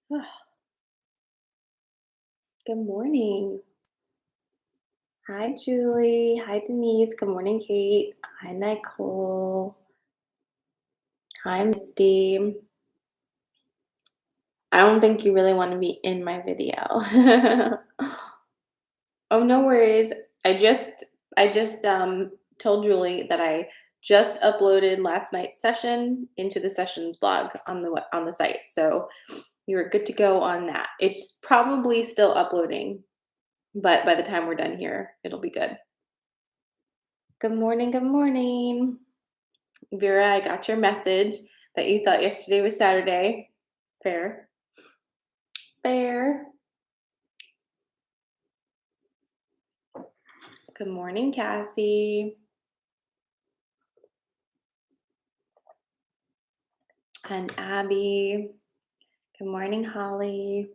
Good morning. Hi, Julie. Hi, Denise. Good morning, Kate. Hi, Nicole. Hi, Misty. I don't think you really want to be in my video. Oh, no worries. I just told Julie that I just uploaded last night's session into the sessions blog on the site. So you're good to go on that. It's probably still uploading, but by the time we're done here, it'll be good. Good morning. Good morning. Vera, I got your message that you thought yesterday was Saturday. Fair. Fair. Good morning, Cassie. And Abby. Good morning, Holly.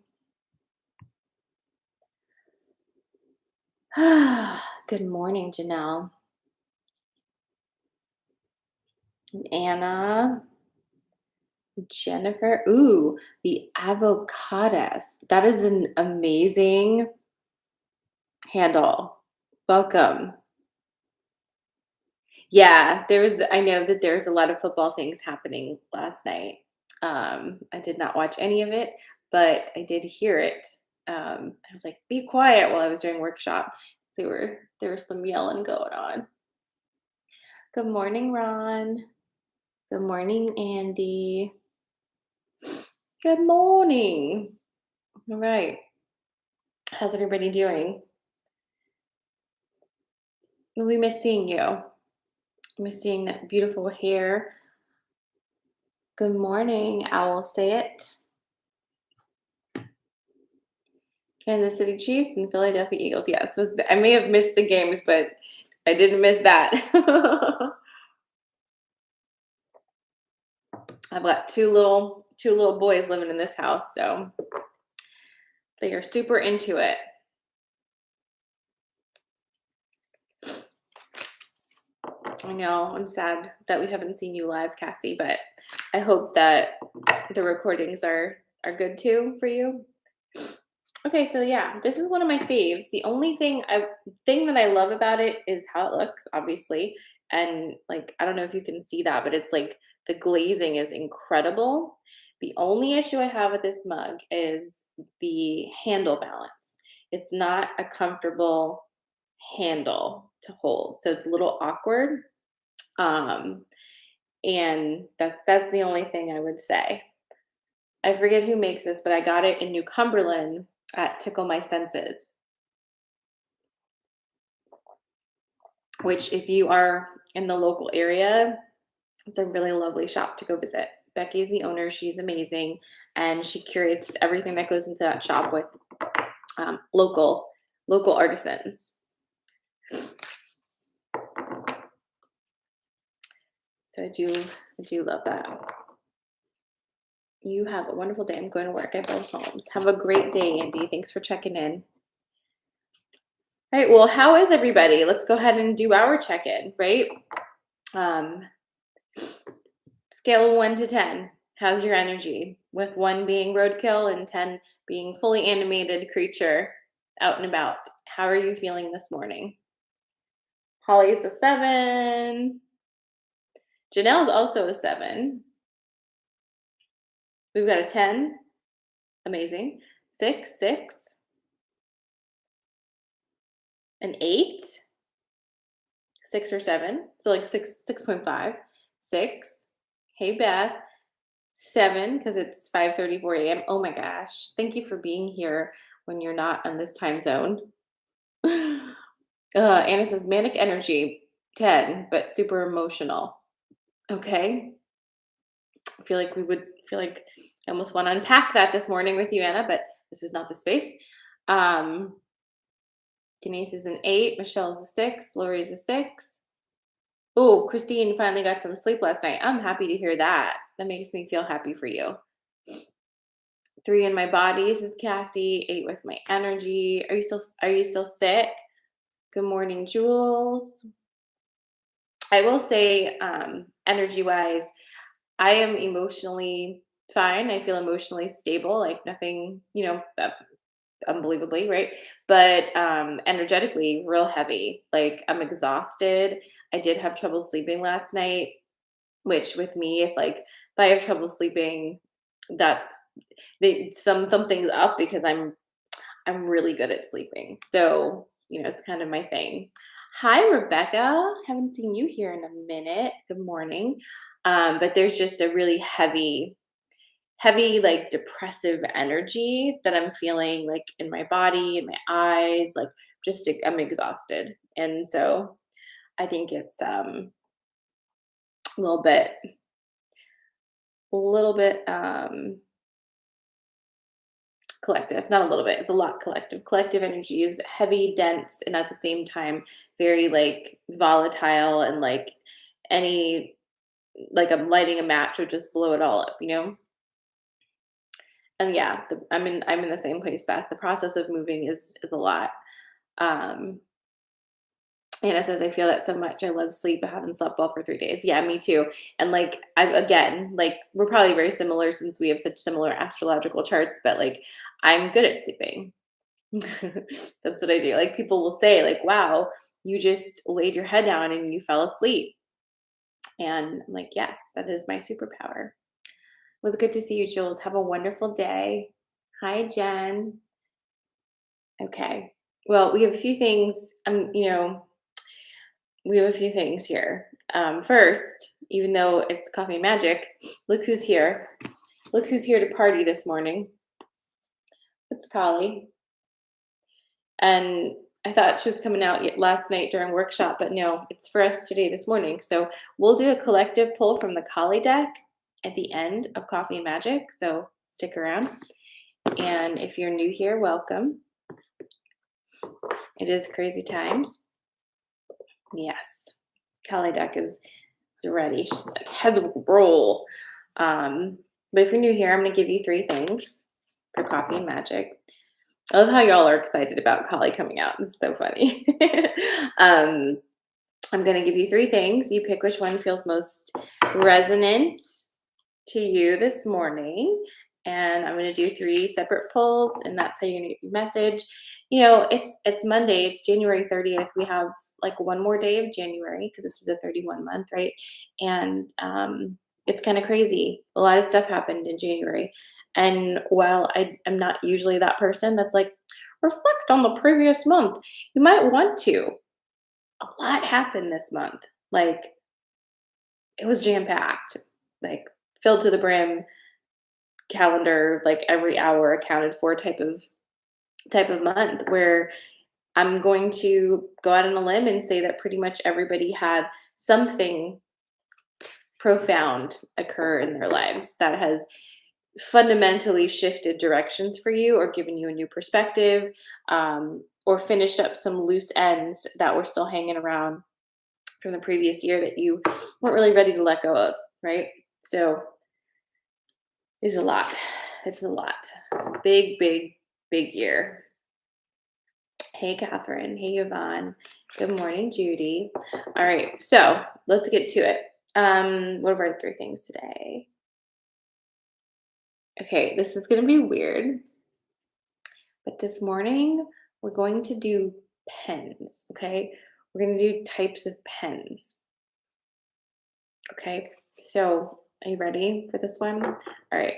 Good morning, Janelle. And Anna. Jennifer. Ooh, the avocados. That is an amazing handle. Welcome. Yeah, I know that there's a lot of football things happening last night. I did not watch any of it, but I did hear it. I was like, be quiet while I was doing workshop. There was some yelling going on. Good morning, Ron. Good morning, Andy. Good morning. All right. How's everybody doing? We miss seeing you. I miss seeing that beautiful hair. Good morning. I will say it. Kansas City Chiefs and Philadelphia Eagles. Yes, I may have missed the games, but I didn't miss that. I've got two little boys living in this house, so they are super into it. I know, I'm sad that we haven't seen you live, Cassie, but I hope that the recordings are good too for you. Okay, so yeah, this is one of my faves. The only thing that I love about it is how it looks, obviously. And like I don't know if you can see that, but it's like the glazing is incredible. The only issue I have with this mug is the handle balance. It's not a comfortable handle to hold. So it's a little awkward. Um, and that's the only thing I would say. I forget who makes this, but I got it in New Cumberland at Tickle My Senses, which if you are in the local area, it's a really lovely shop to go visit. Becky is the owner. She's amazing. And she curates everything that goes into that shop with local artisans. So I do love that. You have a wonderful day. I'm going to work at both homes. Have a great day, Andy. Thanks for checking in. All right. Well, how is everybody? Let's go ahead and do our check-in, right? Scale of 1 to 10. How's your energy? With 1 being roadkill and 10 being fully animated creature out and about. How are you feeling this morning? Holly's a 7. Janelle's also a 7. We've got a 10. Amazing. 6, 6. An 8. 6 or 7. So like 6.5. 6. Hey, Beth. 7, because it's 5:34 a.m. Oh my gosh. Thank you for being here when you're not on this time zone. Anna says manic energy, 10, but super emotional. Okay. I feel like I almost want to unpack that this morning with you, Anna, but this is not the space. Um, Denise is an 8, Michelle's a 6, Lori's a 6. Oh, Christine finally got some sleep last night. I'm happy to hear that. That makes me feel happy for you. 3 in my body, says Cassie. 8 with my energy. Are you still sick? Good morning, Jules. I will say, energy wise, I am emotionally fine. I feel emotionally stable, like nothing, unbelievably, right? But energetically, real heavy. Like I'm exhausted. I did have trouble sleeping last night, which with me, if I have trouble sleeping, that's something's up because I'm really good at sleeping. So, it's kind of my thing. Hi, Rebecca. Haven't seen you here in a minute. Good morning. But there's just a really heavy, like depressive energy that I'm feeling like in my body, in my eyes, like I'm exhausted. And so I think it's a little bit collective, not a little bit, it's a lot collective. Collective energy is heavy, dense, and at the same time, very like volatile and like any like I'm lighting a match would just blow it all up. And yeah, I'm in the same place, Beth. The process of moving is a lot. Um, and it says I feel that so much. I love sleep. I haven't slept well for 3 days. Yeah, me too. And like I again, like we're probably very similar since we have such similar astrological charts, but like I'm good at sleeping. That's what I do. Like people will say, like, wow, you just laid your head down and you fell asleep. And I'm like, yes, that is my superpower. It was good to see you, Jules. Have a wonderful day. Hi, Jen. Okay. Well, we have a few things. We have a few things here. First, even though it's Coffee and Magic, look who's here. Look who's here to party this morning. It's Collie. And I thought she was coming out last night during workshop, but no, it's for us today, this morning. So we'll do a collective pull from the Collie deck at the end of Coffee and Magic. So stick around. And if you're new here, welcome. It is crazy times. Yes. Collie deck is ready. She's like, heads will roll. But if you're new here, I'm going to give you 3 things for Coffee and Magic. I love how y'all are excited about Collie coming out. It's so funny. I'm going to give you 3 things. You pick which one feels most resonant to you this morning. And I'm going to do 3 separate pulls, and that's how you're going to get your message. It's Monday. It's January 30th. We have like one more day of January because this is a 31 month, right? And it's kind of crazy. A lot of stuff happened in January. And while I'm not usually that person that's like, reflect on the previous month, you might want to. A lot happened this month. Like, it was jam packed, like filled to the brim, calendar, like every hour accounted for type of month where I'm going to go out on a limb and say that pretty much everybody had something profound occur in their lives that has fundamentally shifted directions for you or given you a new perspective, or finished up some loose ends that were still hanging around from the previous year that you weren't really ready to let go of, right? So it's a lot. It's a lot. Big, big, big year. Hey, Catherine. Hey, Yvonne. Good morning, Judy. All right, so let's get to it. What are our 3 things today? Okay, this is going to be weird, but this morning we're going to do pens, okay? We're going to do types of pens. Okay, so are you ready for this one? All right.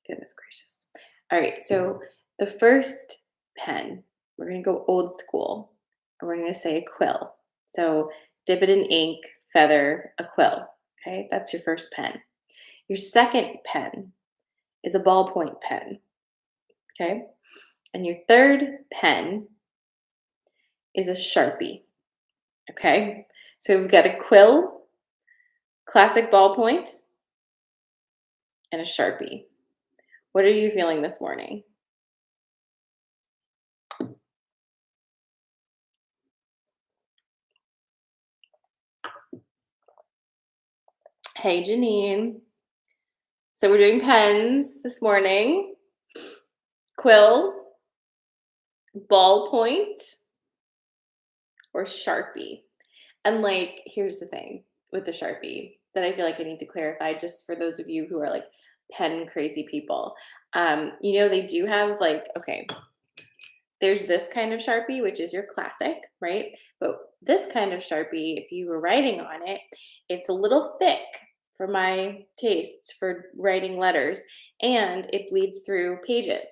Goodness gracious. All right, so the first pen, we're going to go old school. And we're going to say a quill. So dip it in ink, feather, a quill. Okay, that's your first pen. Your second pen is a ballpoint pen. Okay, and your third pen is a Sharpie. Okay, so we've got a quill, classic ballpoint, and a Sharpie. What are you feeling this morning? Hey, Janine. So we're doing pens this morning. Quill, ballpoint, or Sharpie. And like, here's the thing with the Sharpie. that I feel like I need to clarify just for those of you who are like pen crazy people. They do have like, okay, there's this kind of Sharpie, which is your classic, right? But this kind of Sharpie, if you were writing on it, it's a little thick for my tastes for writing letters, and it bleeds through pages.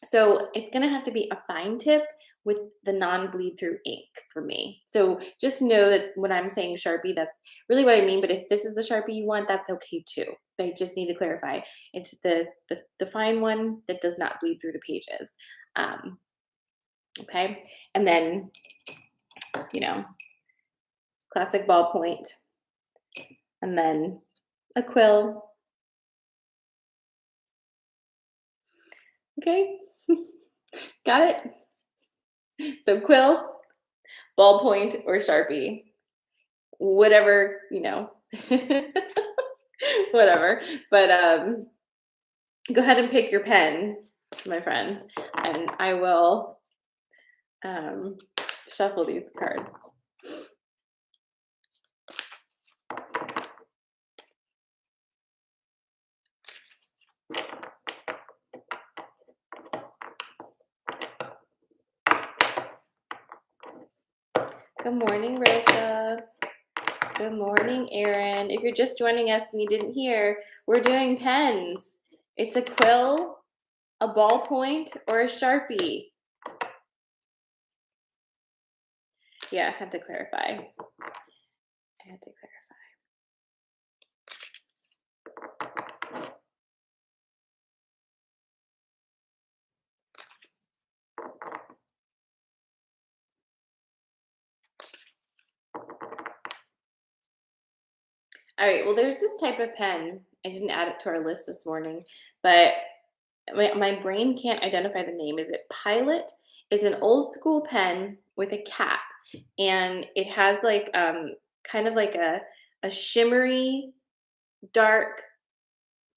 So it's gonna have to be a fine tip with the non-bleed through ink for me. So just know that when I'm saying Sharpie, that's really what I mean. But if this is the Sharpie you want, that's okay too. I just need to clarify. It's the fine one that does not bleed through the pages. Um, okay, and then you know, classic ballpoint, and then a quill. Okay, got it. So quill, ballpoint, or Sharpie, whatever whatever. But go ahead and pick your pen, my friends, and I will um, shuffle these cards. Good morning, Rosa. Good morning, Erin. If you're just joining us and you didn't hear, we're doing pens. It's a quill, a ballpoint, or a Sharpie. Yeah, I had to clarify. All right, well, there's this type of pen. I didn't add it to our list this morning, but my brain can't identify the name. Is it Pilot? It's an old school pen with a cap, and it has like kind of like a shimmery dark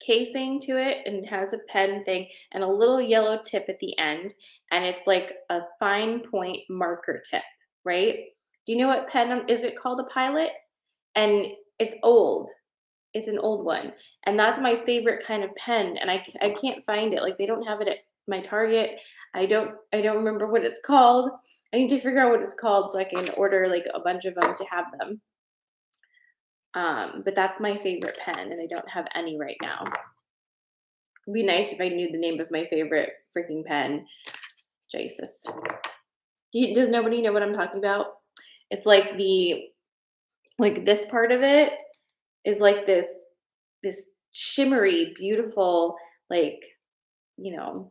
casing to it, and it has a pen thing and a little yellow tip at the end, and it's like a fine point marker tip, right? Do you know what pen is it called? A Pilot? And it's old. It's an old one, and that's my favorite kind of pen, and I can't find it. Like, they don't have it at my Target. I don't remember what it's called. I need to figure out what it's called so I can order like a bunch of them to have them. But that's my favorite pen, and I don't have any right now. It'd be nice if I knew the name of my favorite freaking pen. Jesus. Does nobody know what I'm talking about? It's like this part of it is like this shimmery, beautiful, like, you know,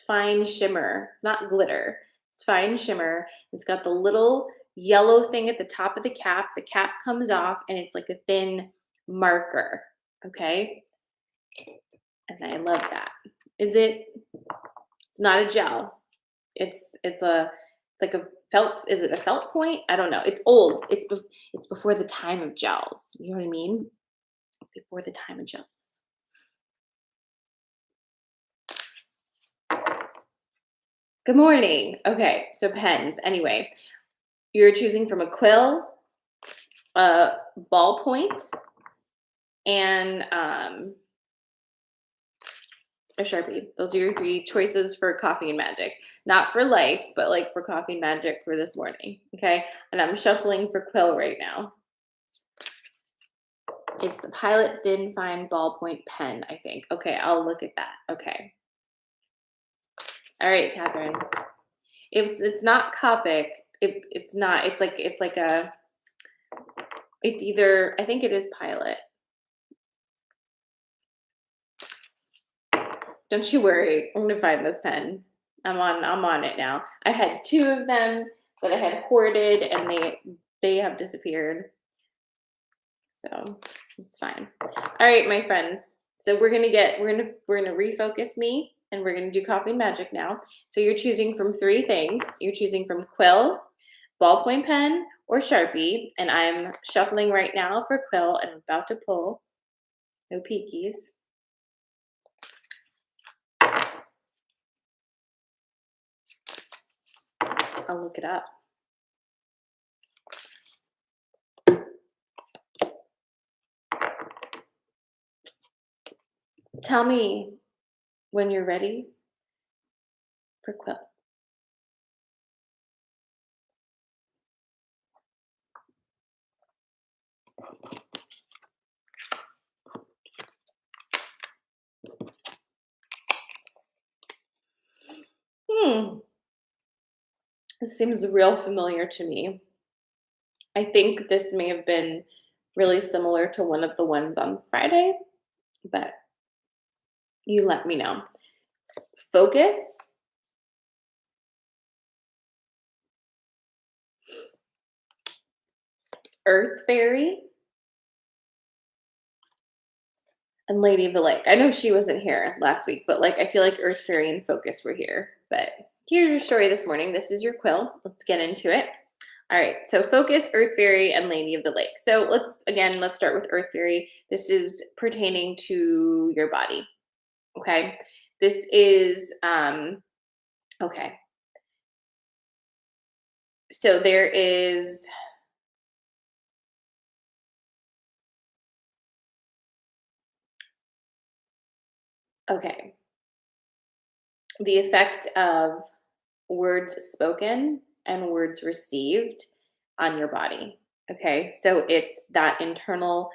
fine shimmer. It's not glitter. It's fine shimmer. It's got the little yellow thing at the top of the cap. The cap comes off and it's like a thin marker. Okay? And I love that. It's not a gel. It's like a felt. Is it a felt point? I don't know. It's old. It's before the time of gels. You know what I mean? It's before the time of gels. Good morning. Okay, so pens. Anyway, you're choosing from a quill, a ballpoint, and a Sharpie. Those are your three choices for Coffee and Magic. Not for life, but like for Coffee and Magic for this morning. Okay, and I'm shuffling for quill right now. It's the Pilot Thin Fine Ballpoint Pen, I think. Okay, I'll look at that. Okay. All right, Catherine. It's not Copic. It's not. It's either, I think it is Pilot. Don't you worry. I'm gonna find this pen. I'm on it now. I had two of them that I had hoarded, and they have disappeared. So it's fine. All right, my friends. So we're gonna refocus me, and we're gonna do Coffee and Magic now. So you're choosing from three things. You're choosing from quill, ballpoint pen, or Sharpie, and I'm shuffling right now for quill, and I'm about to pull. No peekies. I'll look it up. Tell me when you're ready for quilt. Hmm. This seems real familiar to me. I think this may have been really similar to one of the ones on Friday, but you let me know. Focus, Earth Fairy, and Lady of the Lake. I know she wasn't here last week, but like I feel like Earth Fairy and Focus were here. But here's your story this morning. This is your quill. Let's get into it. All right, so Focus, Earth Fairy, and Lady of the Lake. So let's start with Earth Fairy. This is pertaining to your body. Okay. This is okay. So there is okay. The effect of words spoken and words received on your body. Okay, so it's that internal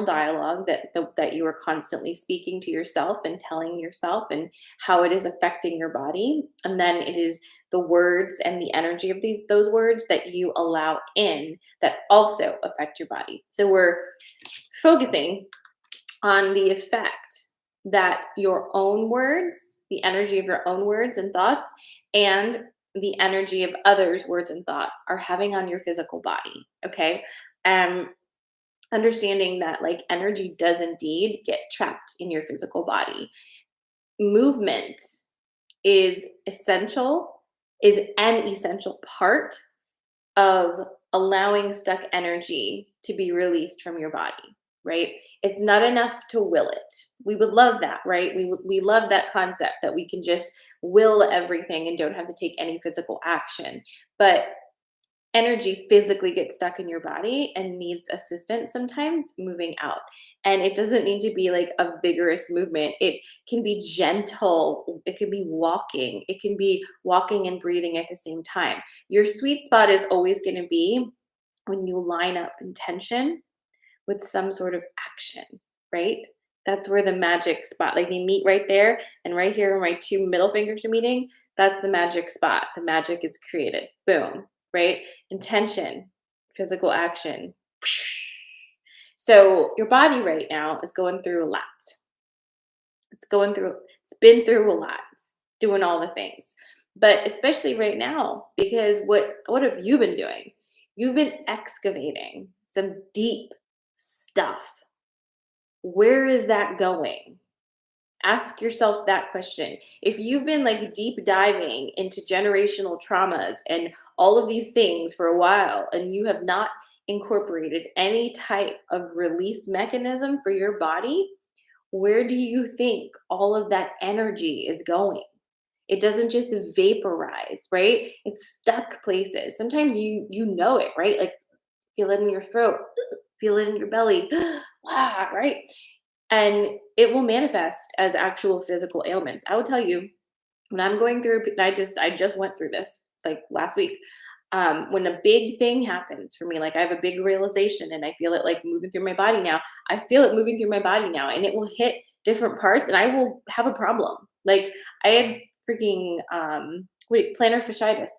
dialogue that you are constantly speaking to yourself and telling yourself, and how it is affecting your body, and then it is the words and the energy of those words that you allow in that also affect your body. So we're focusing on the effect that your own words, the energy of your own words and thoughts, and the energy of others' words and thoughts are having on your physical body. Okay. Um, Understanding that like energy does indeed get trapped in your physical body. Movement is essential, is an essential part of allowing stuck energy to be released from your body, right? It's not enough to will it. We would love that, right? We love that concept that we can just will everything and don't have to take any physical action. But energy physically gets stuck in your body and needs assistance sometimes moving out. And it doesn't need to be like a vigorous movement. It can be gentle. It can be walking. It can be walking and breathing at the same time. Your sweet spot is always going to be when you line up intention with some sort of action, right? That's where the magic spot, like they meet right there, and right here where my two middle fingers are meeting, that's the magic spot. The magic is created. Boom, right? Intention, physical action. So your body right now is going through a lot. It's been through a lot. It's doing all the things. But especially right now, because what have you been doing? You've been excavating some deep stuff. Where is that going? Ask yourself that question. If you've been like deep diving into generational traumas and all of these things for a while, and you have not incorporated any type of release mechanism for your body, where do you think all of that energy is going? It doesn't just vaporize, right? It's stuck places. Sometimes you know it, right? Like feel it in your throat, feel it in your belly, wow, right? And it will manifest as actual physical ailments. I will tell you, when I'm going through, and I just went through this like last week. When a big thing happens for me, like I have a big realization and I feel it like moving through my body now. I feel it moving through my body now, and it will hit different parts, and I will have a problem. Like I had freaking plantar fasciitis.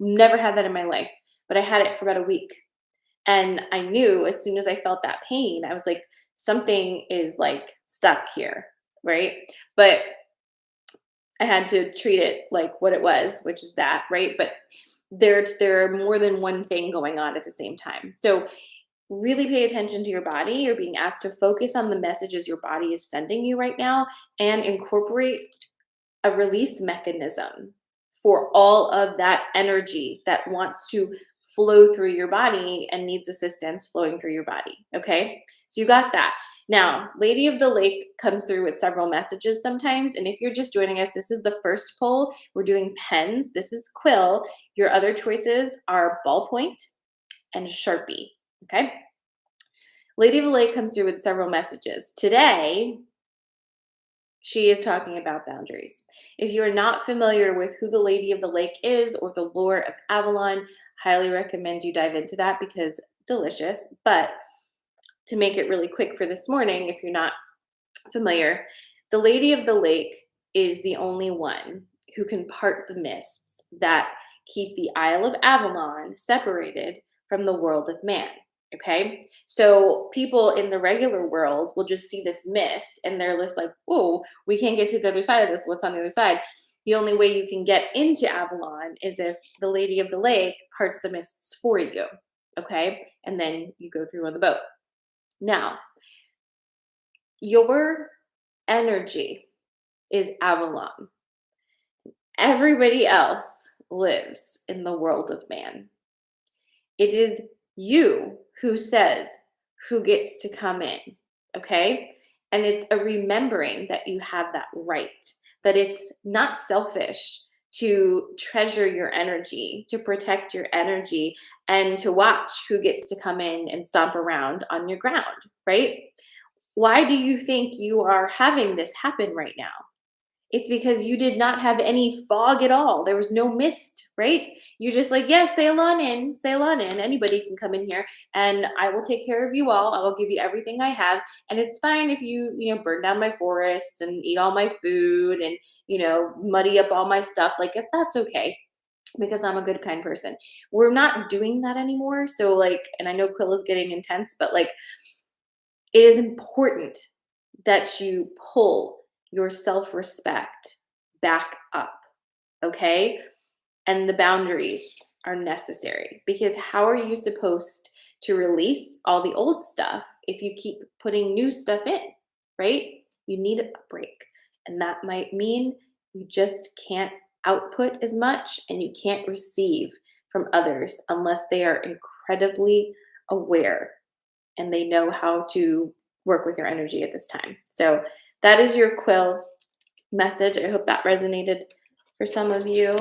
Never had that in my life, but I had it for about a week. And I knew as soon as I felt that pain, I was like, something is like stuck here, right? But I had to treat it like what it was, which is that, right? But there are more than one thing going on at the same time. So really pay attention to your body. You're being asked to focus on the messages your body is sending you right now and incorporate a release mechanism for all of that energy that wants to flow through your body and needs assistance flowing through your body. Okay. So you got that. Now, Lady of the Lake comes through with several messages sometimes. And if you're just joining us, this is the first poll. We're doing pens. This is quill. Your other choices are ballpoint and Sharpie. Okay. Lady of the Lake comes through with several messages. Today, she is talking about boundaries. If you are not familiar with who the Lady of the Lake is or the lore of Avalon, highly recommend you dive into that because delicious. But to make it really quick for this morning, if you're not familiar, the Lady of the Lake is the only one who can part the mists that keep the Isle of Avalon separated from the world of man. Okay, so people in the regular world will just see this mist and they're just like, oh, we can't get to the other side of this. What's on the other side? The only way you can get into Avalon is if the Lady of the Lake parts the mists for you. Okay, and then you go through on the boat. Now, your energy is Avalon. Everybody else lives in the world of man. It is you who says who gets to come in, okay? And it's a remembering that you have that right, that it's not selfish to treasure your energy, to protect your energy, and to watch who gets to come in and stomp around on your ground, right? Why do you think you are having this happen right now? It's because you did not have any fog at all. There was no mist, right? You just like, yes, sail on in, sail on in. Anybody can come in here and I will take care of you all. I will give you everything I have. And it's fine if you burn down my forests and eat all my food and, muddy up all my stuff. Like, if that's okay because I'm a good, kind person. We're not doing that anymore. So, like, and I know Quill is getting intense, but like, it is important that you pull your self respect back up, okay? And the boundaries are necessary because how are you supposed to release all the old stuff if you keep putting new stuff in, right? You need a break. And that might mean you just can't output as much and you can't receive from others unless they are incredibly aware and they know how to work with your energy at this time. So that is your quill message. I hope that resonated for some of you.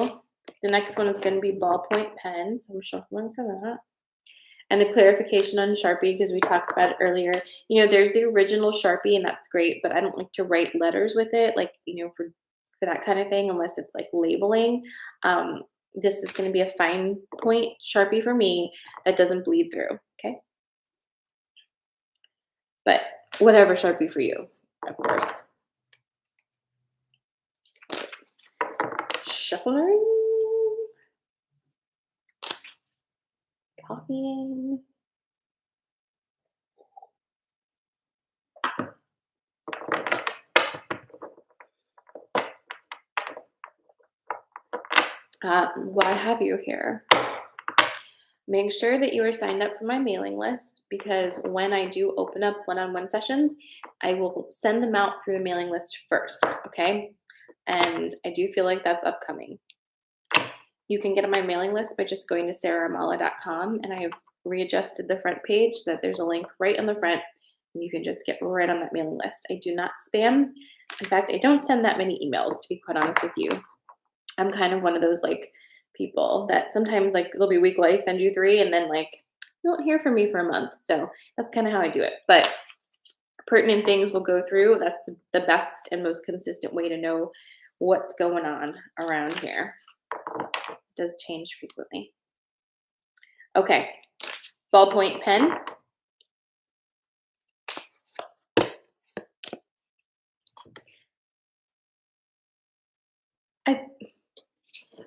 The next one is going to be ballpoint pens. So I'm shuffling for that. And a clarification on Sharpie because we talked about it earlier. There's the original Sharpie and that's great, but I don't like to write letters with it, like, for that kind of thing, unless it's like labeling. This is going to be a fine point Sharpie for me that doesn't bleed through. Okay. But whatever Sharpie for you, of course. Shuffling. Copying. Why have you here? Make sure that you are signed up for my mailing list because when I do open up one-on-one sessions, I will send them out through the mailing list first, okay? And I do feel like that's upcoming. You can get on my mailing list by just going to sarahamala.com, and I have readjusted the front page so that there's a link right on the front, and you can just get right on that mailing list. I do not spam. In fact, I don't send that many emails, to be quite honest with you. I'm kind of one of those like people that sometimes like there'll be a week where I send you 3 and then like you won't hear from me for a month. So that's kind of how I do it. But pertinent things will go through. That's the best and most consistent way to know what's going on around here. It does change frequently. Okay, ballpoint pen.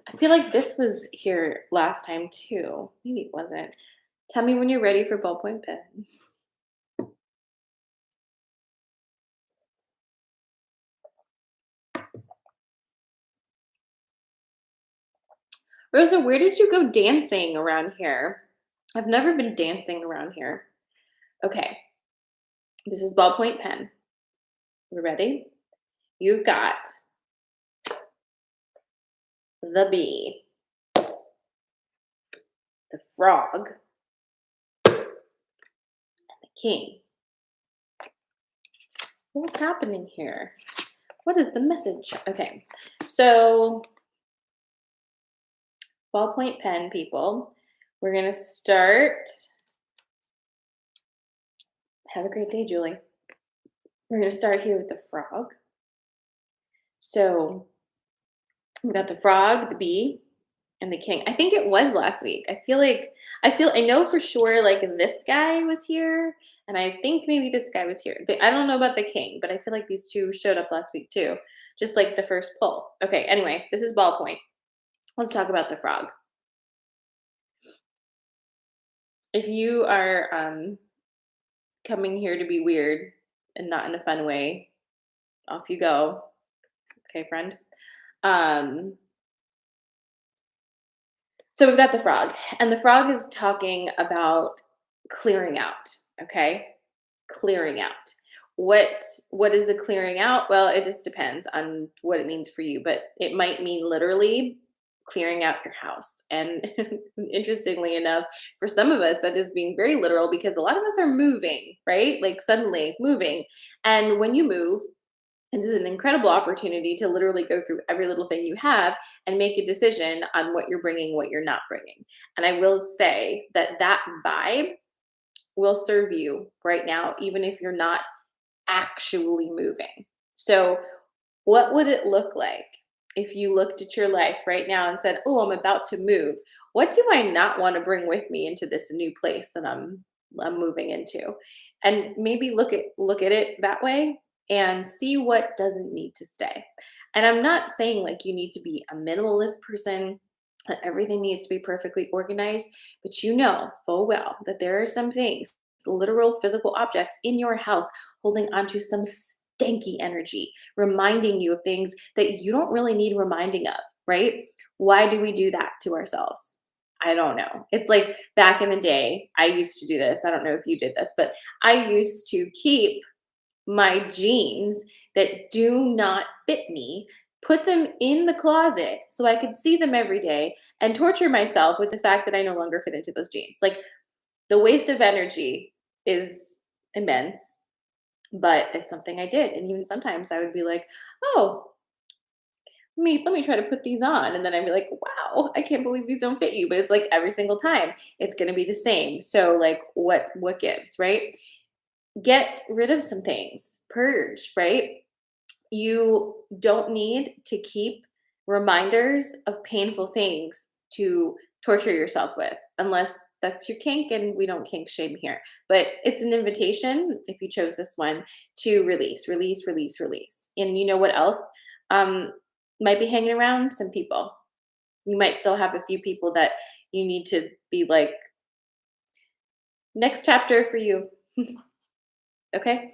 I feel like this was here last time too. Maybe it wasn't. Tell me when you're ready for ballpoint pen. Rosa, where did you go dancing around here? I've never been dancing around here. Okay, this is ballpoint pen. You ready? You've got the bee, the frog, and the king. What's happening here? What is the message? Okay, so ballpoint pen people, we're going to start Have a great day, Julie. We're going to start here with the frog. So we got the frog, the bee, and the king. I think it was last week. I know for sure like this guy was here, and I think maybe this guy was here. I don't know about the king, but I feel like these two showed up last week too, just like the first pull. Okay, anyway, this is ballpoint. Let's talk about the frog. If you are coming here to be weird and not in a fun way, off you go. Okay, friend. Um, so we've got the frog, and the frog is talking about clearing out. Okay, clearing out. What is a clearing out? Well, it just depends on what it means for you, but it might mean literally clearing out your house. And interestingly enough, for some of us, that is being very literal because a lot of us are moving, right? Like suddenly moving. And when you move, and this is an incredible opportunity to literally go through every little thing you have and make a decision on what you're bringing, what you're not bringing. And I will say that that vibe will serve you right now, even if you're not actually moving. So, what would it look like if you looked at your life right now and said, "Oh, I'm about to move. What do I not want to bring with me into this new place that I'm moving into?" And maybe look at it that way and see what doesn't need to stay. And I'm not saying like you need to be a minimalist person, that everything needs to be perfectly organized, but you know full well that there are some things, literal physical objects in your house holding onto some stanky energy, reminding you of things that you don't really need reminding of, right? Why do we do that to ourselves? I don't know. It's like back in the day, I used to do this. I don't know if you did this, but I used to keep my jeans that do not fit me, put them in the closet so I could see them every day and torture myself with the fact that I no longer fit into those jeans. Like the waste of energy is immense, but it's something I did. And even sometimes I would be like, oh, let me try to put these on. And then I'd be like, wow, I can't believe these don't fit you. But it's like every single time it's gonna be the same. So like what gives, right? Get rid of some things, purge, right? You don't need to keep reminders of painful things to torture yourself with, unless that's your kink, and we don't kink shame here. But it's an invitation, if you chose this one, to release, release, release, release. And you know what else um, might be hanging around? Some people. You might still have a few people that you need to be like, next chapter for you. Okay?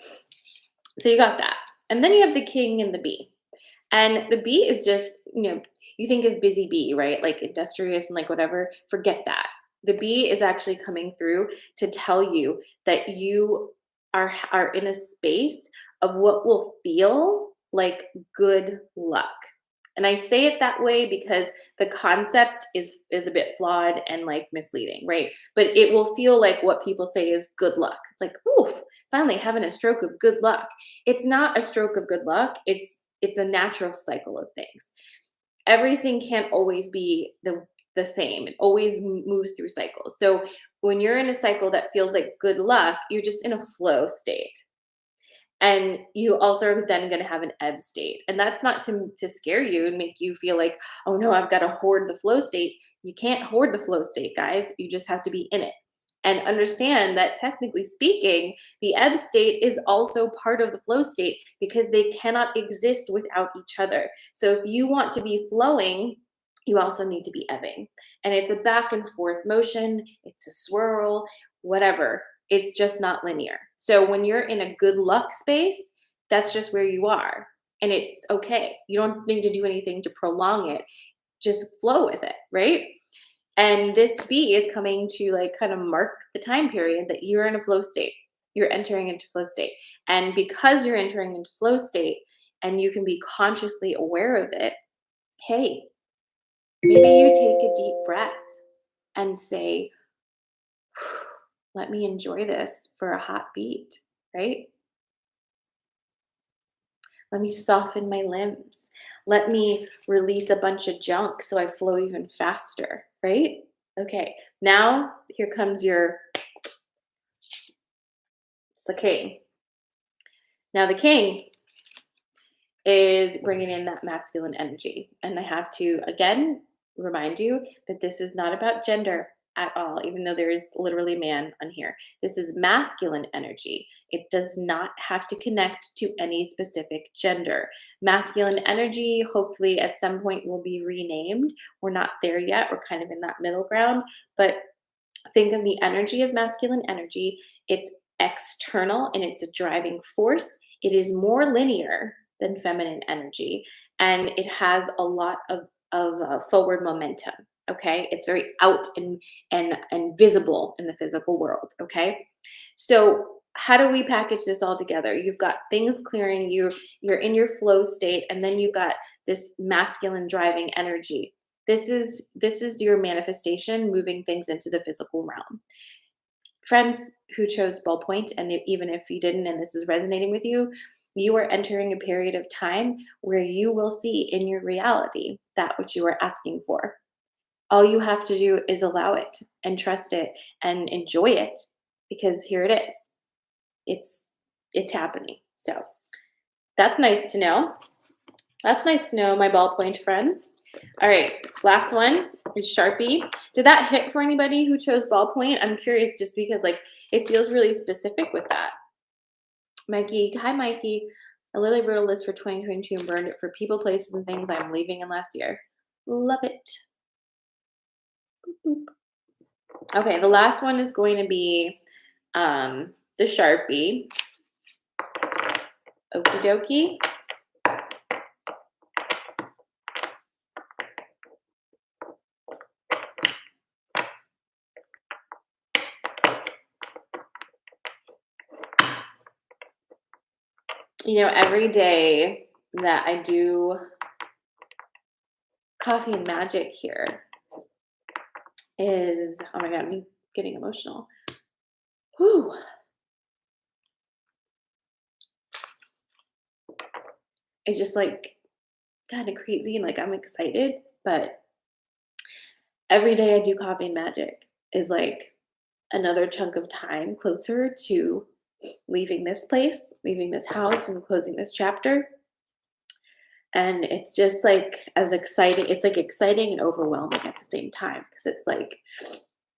So you got that. And then you have the king and the bee. And the bee is just, you think of busy bee, right? Like industrious and like whatever. Forget that. The bee is actually coming through to tell you that you are in a space of what will feel like good luck. And I say it that way because the concept is a bit flawed and like misleading, right? But it will feel like what people say is good luck. It's like, oof, finally having a stroke of good luck. It's not a stroke of good luck. It's a natural cycle of things. Everything can't always be the same. It always moves through cycles. So when you're in a cycle that feels like good luck, you're just in a flow state. And you also are then going to have an ebb state. And that's not to scare you and make you feel like, oh no, I've got to hoard the flow state. You can't hoard the flow state, guys. You just have to be in it. And understand that technically speaking, the ebb state is also part of the flow state because they cannot exist without each other. So if you want to be flowing, you also need to be ebbing. And it's a back and forth motion, it's a swirl, whatever. It's just not linear. So when you're in a good luck space, that's just where you are. And it's okay. You don't need to do anything to prolong it. Just flow with it, right? And this bee is coming to like kind of mark the time period that you're in a flow state. You're entering into flow state. And because you're entering into flow state and you can be consciously aware of it, hey, maybe you take a deep breath and say, let me enjoy this for a hot beat, right? Let me soften my limbs. Let me release a bunch of junk so I flow even faster, right? Okay, now here comes your It's the king. Now the king is bringing in that masculine energy. And I have to, again, remind you that this is not about gender at all, even though there is literally man on here. This is masculine energy. It does not have to connect to any specific gender. Masculine energy, hopefully at some point, will be renamed. We're not there yet. We're kind of in that middle ground. But think of the energy of masculine energy. It's external and it's a driving force. It is more linear than feminine energy, and it has a lot of forward momentum. Okay, it's very out and visible in the physical world. Okay, so how do we package this all together? You've got things clearing. You're in your flow state, and then you've got this masculine driving energy. This is your manifestation moving things into the physical realm. Friends who chose ballpoint, and even if you didn't and this is resonating with you, you are entering a period of time where you will see in your reality that which you are asking for. All you have to do is allow it and trust it and enjoy it, because here it is. It's happening. So that's nice to know. That's nice to know, my ballpoint friends. All right, last one is Sharpie. Did that hit for anybody who chose ballpoint? I'm curious, just because like it feels really specific with that. Mikey, hi Mikey. I literally wrote a list for 2022 and burned it for people, places, and things I'm leaving in last year. Love it. Boop, boop. Okay, the last one is going to be the Sharpie. Okie dokie. You know, every day that I do Coffee and Magic here is, oh my God, I'm getting emotional. Whew. It's just like kind of crazy and like I'm excited, but every day I do Coffee and Magic is like another chunk of time closer to leaving this place, leaving this house, and closing this chapter. And it's just like as exciting, it's like exciting and overwhelming at the same time, because it's like,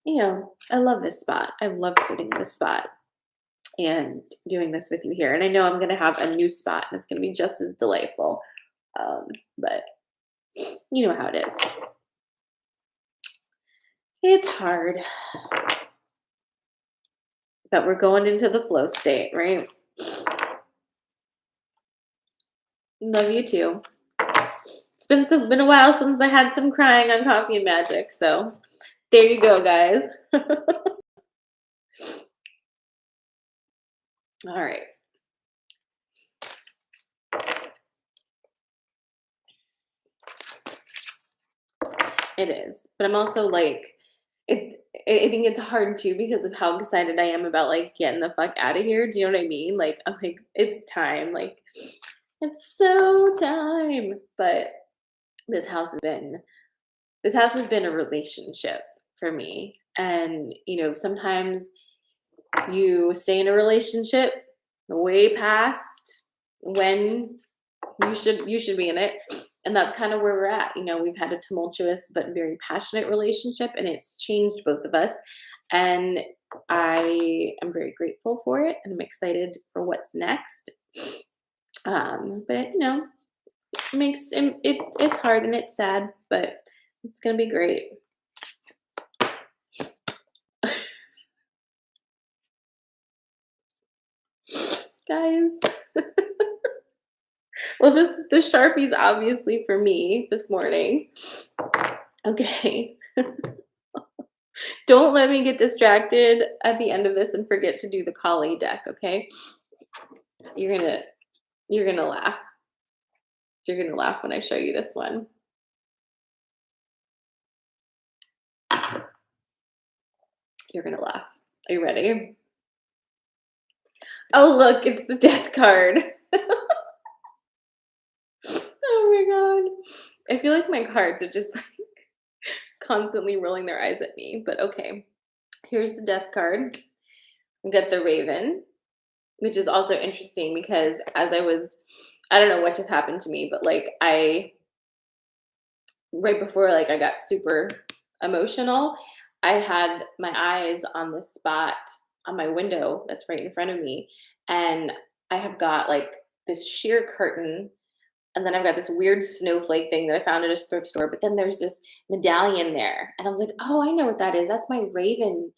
you know, I love this spot. I love sitting in this spot and doing this with you here. And I know I'm going to have a new spot and it's going to be just as delightful. But you know how it is. It's hard. But we're going into the flow state, right? Love you too. It's been a while since I had some crying on Coffee and Magic, so there you go, guys. All right. It is, but I'm also like, I think it's hard too because of how excited I am about like getting the fuck out of here. Do you know what I mean? Like, I'm like, it's time. Like, it's so time. But this house has been a relationship for me. And, you know, sometimes you stay in a relationship way past when you should be in it. And that's kind of where we're at. You know, we've had a tumultuous but very passionate relationship, and it's changed both of us. And I am very grateful for it, and I'm excited for what's next. But you know, it's hard and it's sad, but it's gonna be great. Guys. Well, the Sharpie's obviously for me this morning. Okay. Don't let me get distracted at the end of this and forget to do the Kali deck, okay? You're gonna laugh. You're gonna laugh when I show you this one. You're gonna laugh. Are you ready? Oh, look, it's the death card. Oh my God. I feel like my cards are just like constantly rolling their eyes at me, but okay. Here's the death card. We got the Raven. which is also interesting because I don't know what just happened to me, but like right before like I got super emotional, I had my eyes on this spot on my window that's right in front of me, and I have got like this sheer curtain, and then I've got this weird snowflake thing that I found at a thrift store, but then there's this medallion there, and I was like, "Oh, I know what that is. That's my raven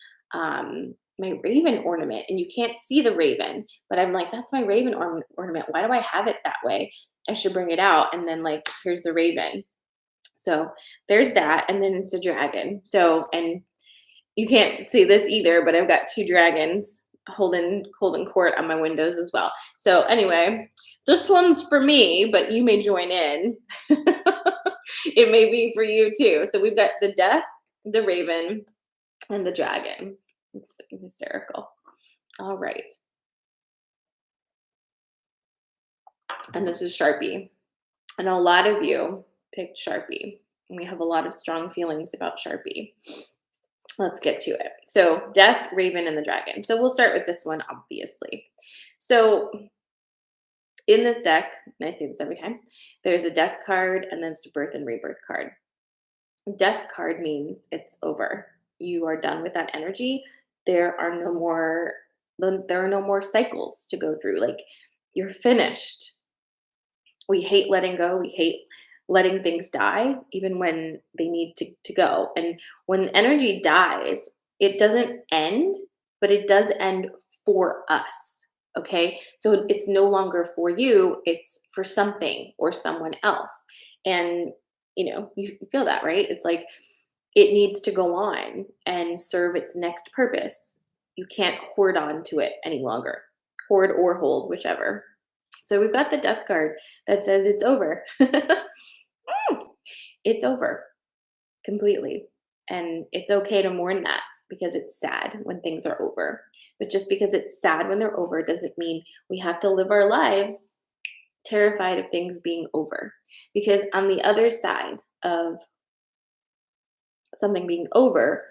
ornament." And you can't see the raven, but I'm like, "That's my raven ornament. Why do I have it that way? I should bring it out." And then like, here's the raven. So there's that, and then it's a dragon. So, and you can't see this either, but I've got two dragons holding court on my windows as well. So anyway, this one's for me, but you may join in. It may be for you too. So we've got the death, the raven, and the dragon. It's hysterical. All right. And this is Sharpie. I know a lot of you picked Sharpie, and we have a lot of strong feelings about Sharpie. Let's get to it. So, Death, Raven, and the Dragon. So, we'll start with this one, obviously. So, in this deck, and I say this every time, there's a death card and then there's a birth and rebirth card. Death card means it's over. You are done with that energy. There are no more cycles to go through. Like, you're finished. We hate letting go. We hate letting things die, even when they need to go. And when energy dies, it doesn't end, but it does end for us. Okay. So it's no longer for you, it's for something or someone else. And, you feel that, right? It's like it needs to go on and serve its next purpose. You can't hoard on to it any longer, hoard or hold, whichever. So we've got the death card that says it's over. It's over completely. And it's okay to mourn that because it's sad when things are over. But just because it's sad when they're over doesn't mean we have to live our lives terrified of things being over. Because on the other side of something being over,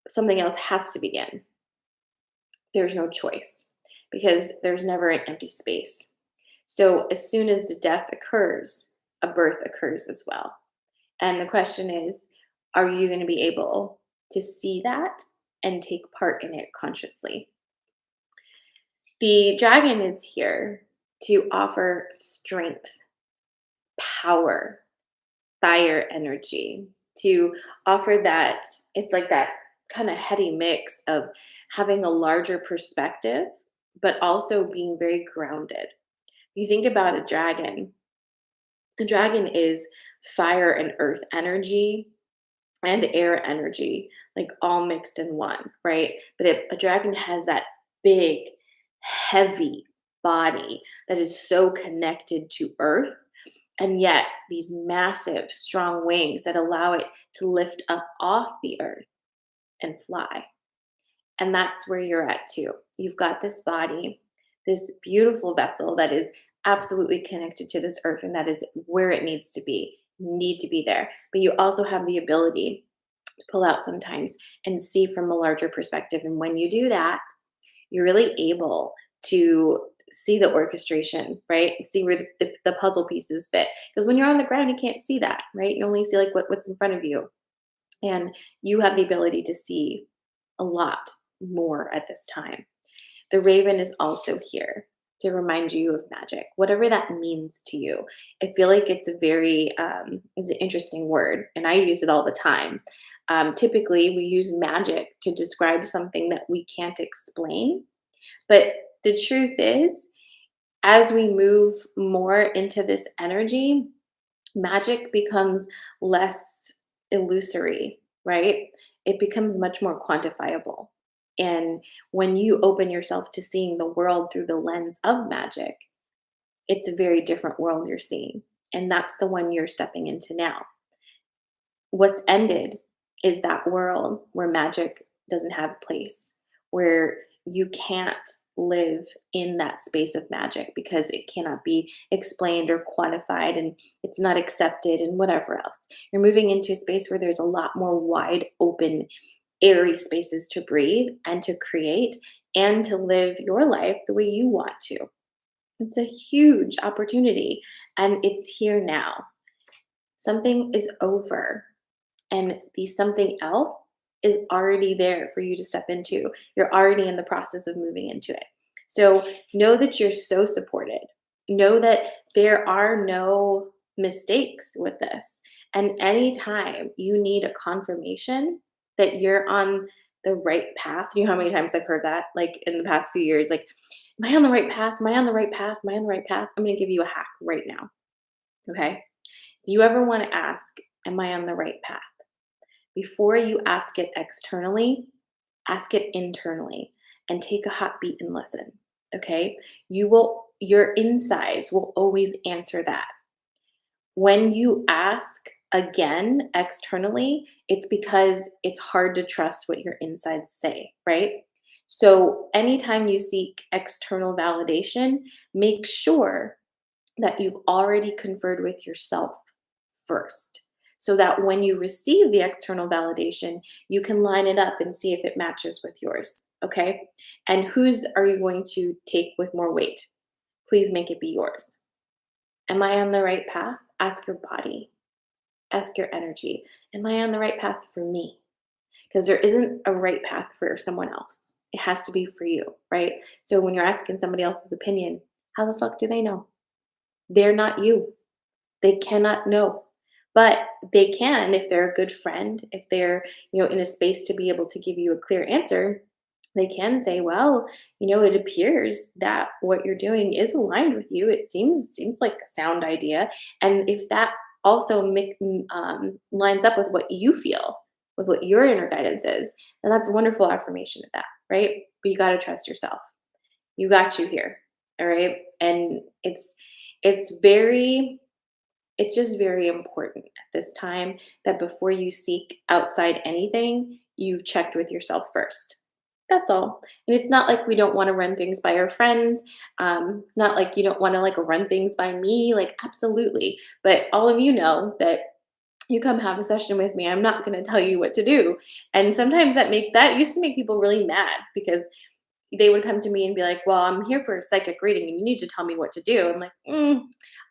something else has to begin. There's no choice because there's never an empty space. So as soon as the death occurs, a birth occurs as well. And the question is, are you going to be able to see that and take part in it consciously? The dragon is here to offer strength, power, fire energy, to offer that. It's like that kind of heady mix of having a larger perspective, but also being very grounded. You think about a dragon, the dragon is fire and earth energy and air energy, like all mixed in one, right? But a dragon has that big, heavy body that is so connected to earth, and yet these massive, strong wings that allow it to lift up off the earth and fly. And that's where you're at too. You've got this body, this beautiful vessel that is absolutely connected to this earth, and that is where it needs to be. You need to be there. But you also have the ability to pull out sometimes and see from a larger perspective. And when you do that, you're really able to see the orchestration, right? See where the puzzle pieces fit. Because when you're on the ground, you can't see that, right? You only see like what's in front of you. And you have the ability to see a lot more at this time. The raven is also here to remind you of magic, whatever that means to you. I feel like it's a very, it's an interesting word, and I use it all the time. Typically, we use magic to describe something that we can't explain. But the truth is, as we move more into this energy, magic becomes less illusory, right? It becomes much more quantifiable. And when you open yourself to seeing the world through the lens of magic, it's a very different world you're seeing. And that's the one you're stepping into now. What's ended is that world where magic doesn't have a place, where you can't live in that space of magic because it cannot be explained or quantified and it's not accepted and whatever else. You're moving into a space where there's a lot more wide open airy spaces to breathe and to create and to live your life the way you want to. It's a huge opportunity and it's here now. Something is over and the something else is already there for you to step into. You're already in the process of moving into it. So know that you're so supported. Know that there are no mistakes with this. And anytime you need a confirmation that you're on the right path, you know how many times I've heard that like in the past few years, like, am I on the right path? Am I on the right path? Am I on the right path? I'm going to give you a hack right now. Okay. If you ever want to ask, am I on the right path? Before you ask it externally, ask it internally and take a hot beat and listen. Okay? Your insides will always answer that. When you ask again externally, it's because it's hard to trust what your insides say, right? So anytime you seek external validation, make sure that you've already conferred with yourself first, so that when you receive the external validation, you can line it up and see if it matches with yours. Okay. And whose are you going to take with more weight? Please make it be yours. Am I on the right path? Ask your body, ask your energy. Am I on the right path for me? Because there isn't a right path for someone else. It has to be for you, right? So when you're asking somebody else's opinion, how the fuck do they know? They're not you. They cannot know. But they can, if they're a good friend, if they're, in a space to be able to give you a clear answer, they can say, well, it appears that what you're doing is aligned with you. It seems like a sound idea. And if that also lines up with what you feel, with what your inner guidance is, then that's a wonderful affirmation of that, right? But you got to trust yourself. You got you here. All right. And it's just very important at this time that before you seek outside anything, you've checked with yourself first. That's all. And it's not like we don't want to run things by our friends. It's not like you don't want to like run things by me. Like, absolutely. But all of you know that you come have a session with me, I'm not going to tell you what to do. And sometimes that used to make people really mad because they would come to me and be like, well, I'm here for a psychic reading and you need to tell me what to do. I'm like,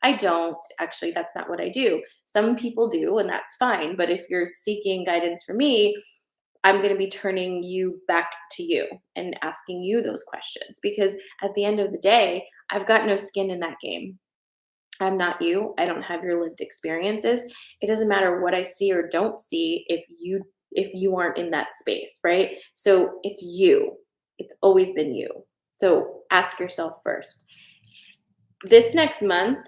I don't. Actually, that's not what I do. Some people do, and that's fine. But if you're seeking guidance from me, I'm going to be turning you back to you and asking you those questions because at the end of the day, I've got no skin in that game. I'm not you. I don't have your lived experiences. It doesn't matter what I see or don't see if you aren't in that space, right? So it's you. It's always been you. So ask yourself first. This next month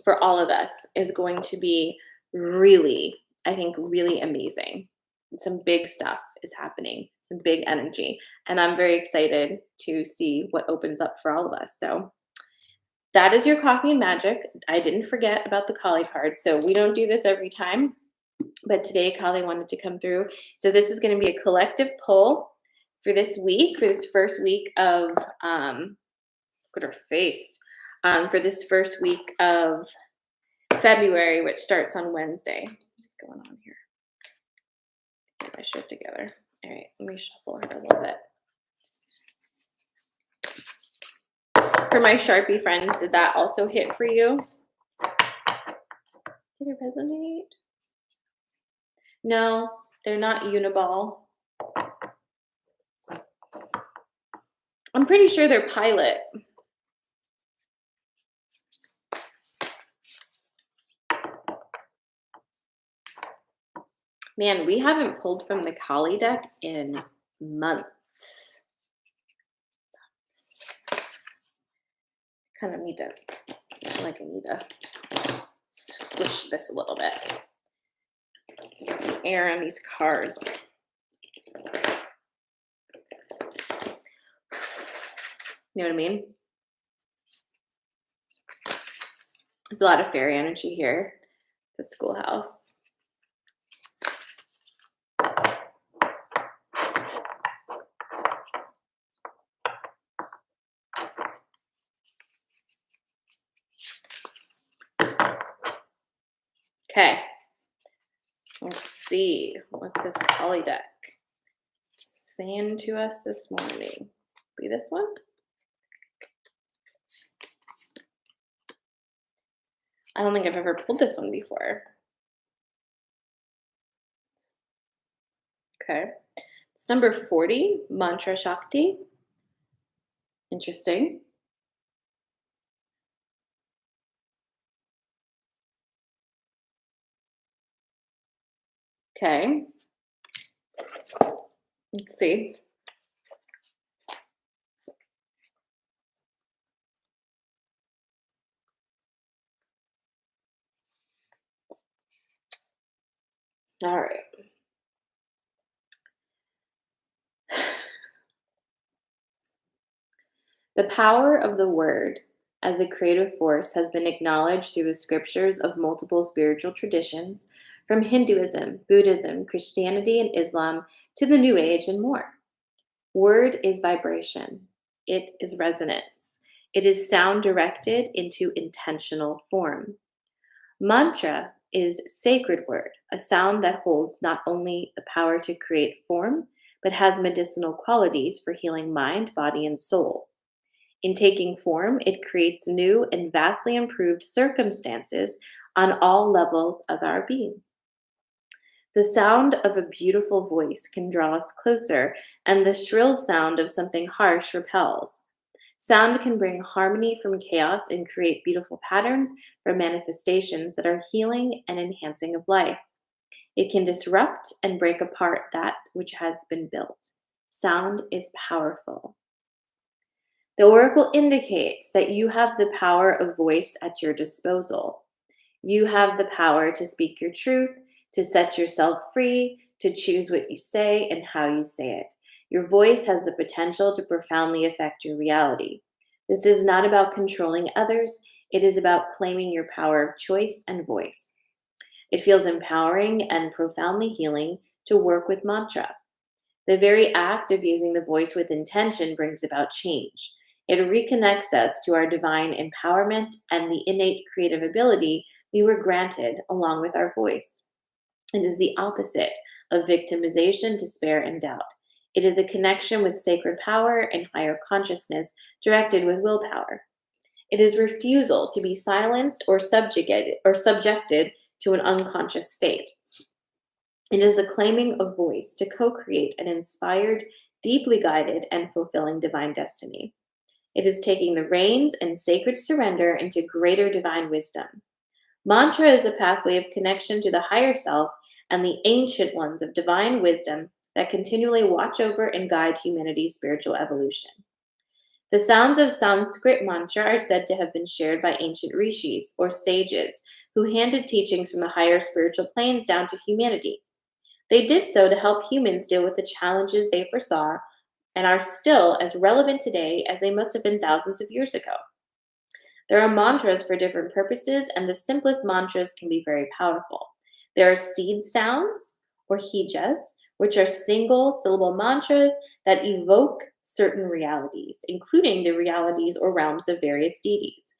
for all of us is going to be really, I think, really amazing. Some big stuff is happening, some big energy. And I'm very excited to see what opens up for all of us. So that is your coffee and magic. I didn't forget about the Kali card. So we don't do this every time, but today Kali wanted to come through. So this is going to be a collective pull for this week, for this first week of, look at her face, for this first week of February, which starts on Wednesday. What's going on here? Get my shit together. All right, let me shuffle her a little bit. For my Sharpie friends, did that also hit for you? Did it resonate? No, they're not Uniball. I'm pretty sure they're Pilot. Man, we haven't pulled from the Kali deck in months. Kind of need to, I need to squish this a little bit. Get some air on these cards. You know what I mean? There's a lot of fairy energy here, the schoolhouse. Okay, let's see what this Kali deck saying to us this morning? Be this one? I don't think I've ever pulled this one before. Okay. It's number 40, Mantra Shakti. Interesting. Okay. Let's see. All right. The power of the word as a creative force has been acknowledged through the scriptures of multiple spiritual traditions, from Hinduism, Buddhism, Christianity, and Islam to the New Age and more. Word is vibration, it is resonance, it is sound directed into intentional form. Mantra is sacred word, a sound that holds not only the power to create form, but has medicinal qualities for healing mind, body, and soul. In taking form, it creates new and vastly improved circumstances on all levels of our being. The sound of a beautiful voice can draw us closer, and the shrill sound of something harsh repels. Sound can bring harmony from chaos and create beautiful patterns for manifestations that are healing and enhancing of life. It can disrupt and break apart that which has been built. Sound is powerful. The oracle indicates that you have the power of voice at your disposal. You have the power to speak your truth, to set yourself free, to choose what you say and how you say it. Your voice has the potential to profoundly affect your reality. This is not about controlling others, it is about claiming your power of choice and voice. It feels empowering and profoundly healing to work with mantra. The very act of using the voice with intention brings about change. It reconnects us to our divine empowerment and the innate creative ability we were granted along with our voice. It is the opposite of victimization, despair, and doubt. It is a connection with sacred power and higher consciousness directed with willpower. It is refusal to be silenced or subjected to an unconscious state. It is a claiming of voice to co create an inspired, deeply guided, and fulfilling divine destiny. It is taking the reins and sacred surrender into greater divine wisdom. Mantra is a pathway of connection to the higher self and the ancient ones of divine wisdom that continually watch over and guide humanity's spiritual evolution. The sounds of Sanskrit mantra are said to have been shared by ancient rishis or sages who handed teachings from the higher spiritual planes down to humanity. They did so to help humans deal with the challenges they foresaw and are still as relevant today as they must have been thousands of years ago. There are mantras for different purposes, and the simplest mantras can be very powerful. There are seed sounds, or hijas, which are single syllable mantras that evoke certain realities, including the realities or realms of various deities.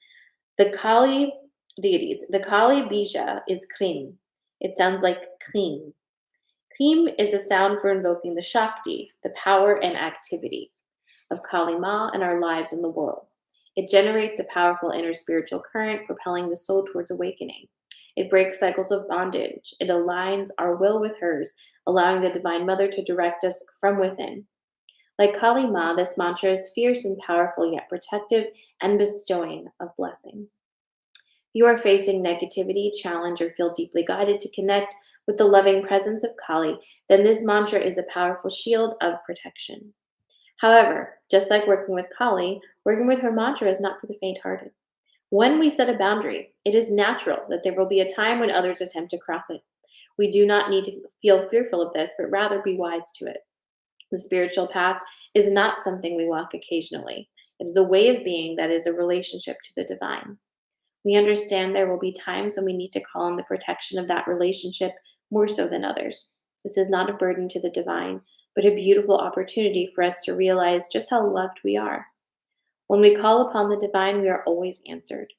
The Kali The Kali Bija is Krim. It sounds like clean. Krim is a sound for invoking the Shakti, the power and activity of Kali Ma in our lives in the world. It generates a powerful inner spiritual current, propelling the soul towards awakening. It breaks cycles of bondage. It aligns our will with hers, allowing the Divine Mother to direct us from within. Like Kali Ma, this mantra is fierce and powerful, yet protective and bestowing of blessing. You are facing negativity, challenge, or feel deeply guided to connect with the loving presence of Kali, then this mantra is a powerful shield of protection. However, just like working with Kali, working with her mantra is not for the faint-hearted. When we set a boundary, it is natural that there will be a time when others attempt to cross it. We do not need to feel fearful of this, but rather be wise to it. The spiritual path is not something we walk occasionally. It is a way of being that is a relationship to the divine. We understand there will be times when we need to call on the protection of that relationship more so than others. This is not a burden to the divine, but a beautiful opportunity for us to realize just how loved we are. When we call upon the divine, we are always answered.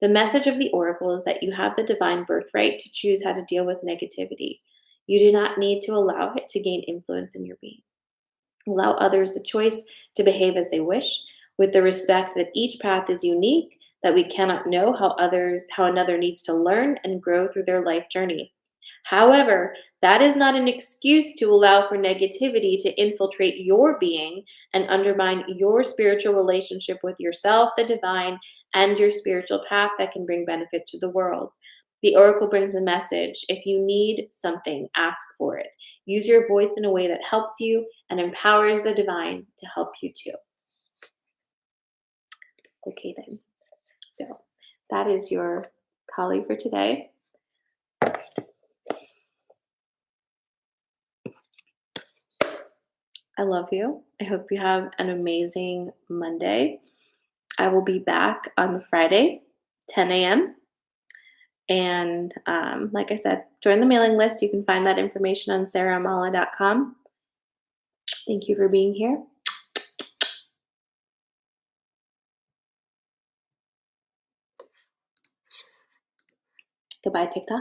The message of the oracle is that you have the divine birthright to choose how to deal with negativity. You do not need to allow it to gain influence in your being. Allow others the choice to behave as they wish, with the respect that each path is unique, that we cannot know how another needs to learn and grow through their life journey. However, that is not an excuse to allow for negativity to infiltrate your being and undermine your spiritual relationship with yourself, the divine, and your spiritual path that can bring benefit to the world. The oracle brings a message. If you need something, ask for it. Use your voice in a way that helps you and empowers the divine to help you too. Okay, then. So that is your Kali for today. I love you. I hope you have an amazing Monday. I will be back on Friday, 10 a.m. And like I said, join the mailing list. You can find that information on sarahmala.com. Thank you for being here. Goodbye, TikTok.